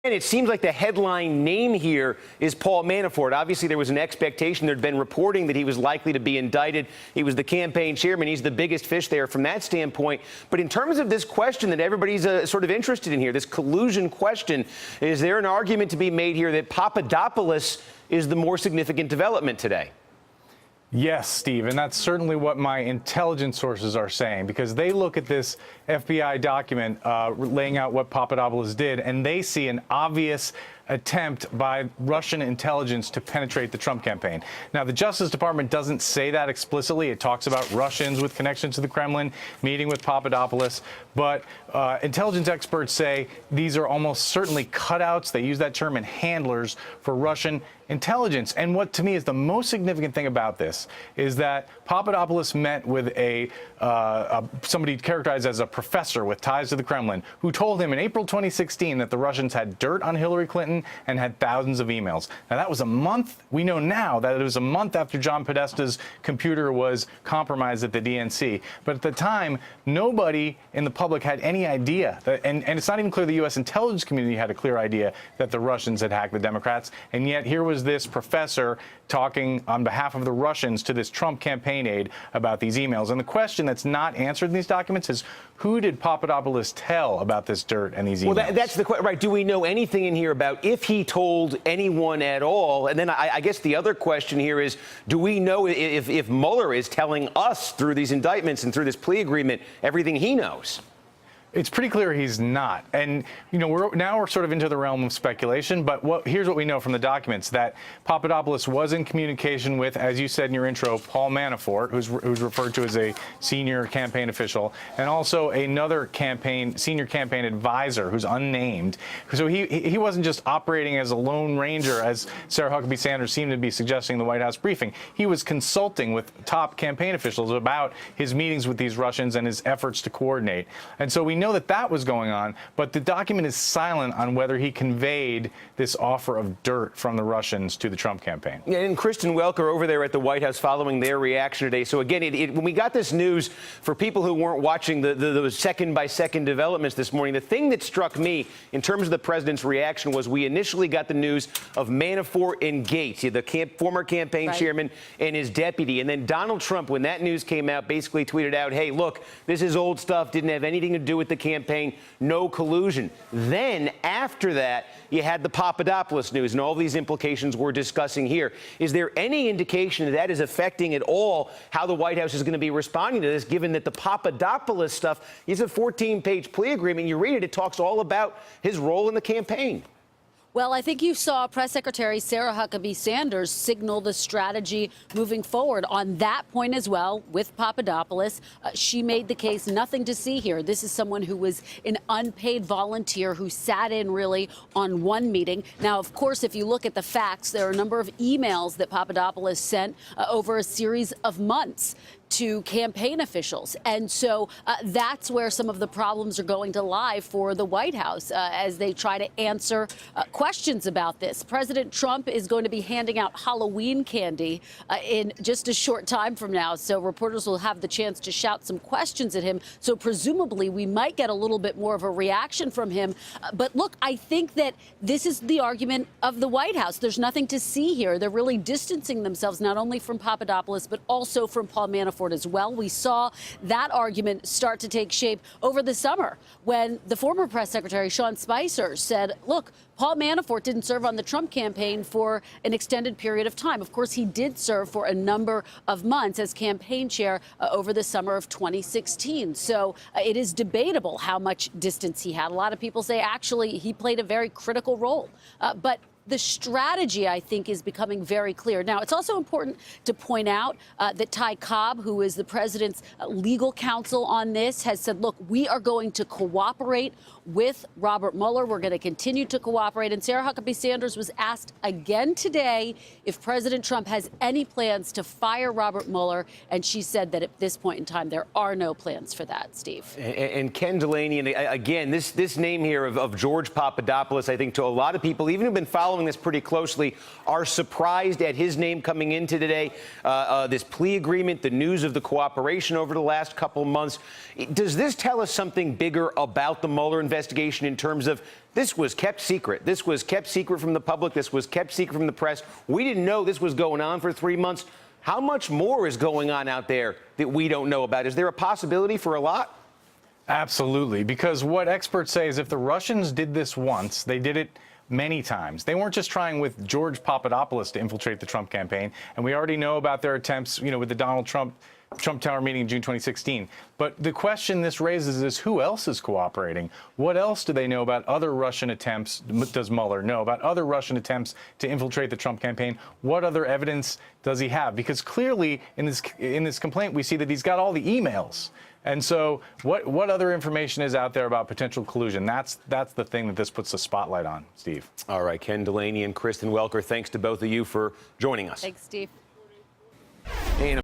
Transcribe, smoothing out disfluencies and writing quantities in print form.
And it seems like the headline name here is Paul Manafort. Obviously, there was an expectation. There'd been reporting that he was likely to be indicted. He was the campaign chairman. He's the biggest fish there from that standpoint. But in terms of this question that everybody's sort of interested in here, this collusion question, is there an argument to be made here that Papadopoulos is the more significant development today? Yes, Steve, and that's certainly what my intelligence sources are saying, because they look at this FBI document laying out what Papadopoulos did, and they see an obvious attempt by Russian intelligence to penetrate the Trump campaign. Now, the Justice Department doesn't say that explicitly. It talks about Russians with connections to the Kremlin meeting with Papadopoulos, but intelligence experts say these are almost certainly cutouts. They use that term in handlers for Russian intelligence. And what to me is the most significant thing about this is that Papadopoulos met with somebody characterized as a professor with ties to the Kremlin, who told him in April 2016 that the Russians had dirt on Hillary Clinton and had thousands of emails. Now, that was a month. We know now that it was a month after John Podesta's computer was compromised at the DNC. But at the time, nobody in the public had any idea that, and it's not even clear the U.S. intelligence community had a clear idea that the Russians had hacked the Democrats. And yet here was this professor talking on behalf of the Russians to this Trump campaign aide about these emails. And the question that's not answered in these documents is, who did Papadopoulos tell about this dirt and these emails? Well, that's the question, right? Do we know anything in here about if he told anyone at all? And then I guess the other question here is, do we know if Mueller is telling us through these indictments and through this plea agreement everything he knows? It's pretty clear he's not. And, you know, we're sort of into the realm of speculation. But here's what we know from the documents, that Papadopoulos was in communication with, as you said in your intro, Paul Manafort, who's referred to as a senior campaign official, and also another senior campaign advisor who's unnamed. So he wasn't just operating as a lone ranger, as Sarah Huckabee Sanders seemed to be suggesting in the White House briefing. He was consulting with top campaign officials about his meetings with these Russians and his efforts to coordinate. And so we know that was going on, but the document is silent on whether he conveyed this offer of dirt from the Russians to the Trump campaign. Yeah, and Kristen Welker over there at the White House following their reaction today. So again, when we got this news, for people who weren't watching the second-by-second developments this morning, the thing that struck me in terms of the president's reaction was we initially got the news of Manafort and Gates, the former campaign chairman and his deputy. And then Donald Trump, when that news came out, basically tweeted out, hey, look, this is old stuff, didn't have anything to do with the campaign, no collusion. Then after that, you had the Papadopoulos news and all these implications we're discussing here. Is there any indication that is affecting at all how the White House is going to be responding to this, given that the Papadopoulos stuff is a 14-page plea agreement? You read it, it talks all about his role in the campaign. Well, I think you saw Press Secretary Sarah Huckabee Sanders signal the strategy moving forward on that point as well with Papadopoulos. She made the case, nothing to see here. This is someone who was an unpaid volunteer who sat in really on one meeting. Now, of course, if you look at the facts, there are a number of emails that Papadopoulos sent over a series of months to campaign officials. And so that's where some of the problems are going to lie for the White House as they try to answer questions about this. President Trump is going to be handing out Halloween candy in just a short time from now. So reporters will have the chance to shout some questions at him. So presumably we might get a little bit more of a reaction from him. But look, I think that this is the argument of the White House. There's nothing to see here. They're really distancing themselves not only from Papadopoulos, but also from Paul Manafort as well. We saw that argument start to take shape over the summer when the former press secretary, Sean Spicer, said, look, Paul Manafort didn't serve on the Trump campaign for an extended period of time. Of course, he did serve for a number of months as campaign chair over the summer of 2016. So it is debatable how much distance he had. A lot of people say, actually, he played a very critical role. But the strategy, I think, is becoming very clear. Now, it's also important to point out that Ty Cobb, who is the president's legal counsel on this, has said, look, we are going to cooperate with Robert Mueller. We're going to continue to cooperate. And Sarah Huckabee Sanders was asked again today if President Trump has any plans to fire Robert Mueller. And she said that at this point in time, there are no plans for that, Steve. And Ken Delaney, and again, this name here of George Papadopoulos, I think to a lot of people, even who've been following this pretty closely, are surprised at his name coming into today. This plea agreement, the news of the cooperation over the last couple of months. Does this tell us something bigger about the Mueller investigation? investigation in terms of this was kept secret. This was kept secret from the public. This was kept secret from the press. We didn't know this was going on for 3 months. How much more is going on out there that we don't know about? Is there a possibility for a lot? Absolutely, because what experts say is if the Russians did this once, they did it many times. They weren't just trying with George Papadopoulos to infiltrate the Trump campaign, and we already know about their attempts, with the Donald Trump Tower meeting in June 2016. But the question this raises is who else is cooperating? What else do they know about other Russian attempts? Does Mueller know about other Russian attempts to infiltrate the Trump campaign? What other evidence does he have? Because clearly in this complaint, we see that he's got all the emails. And so what other information is out there about potential collusion? That's the thing that this puts the spotlight on, Steve. All right, Ken Delaney and Kristen Welker, thanks to both of you for joining us. Thanks, Steve.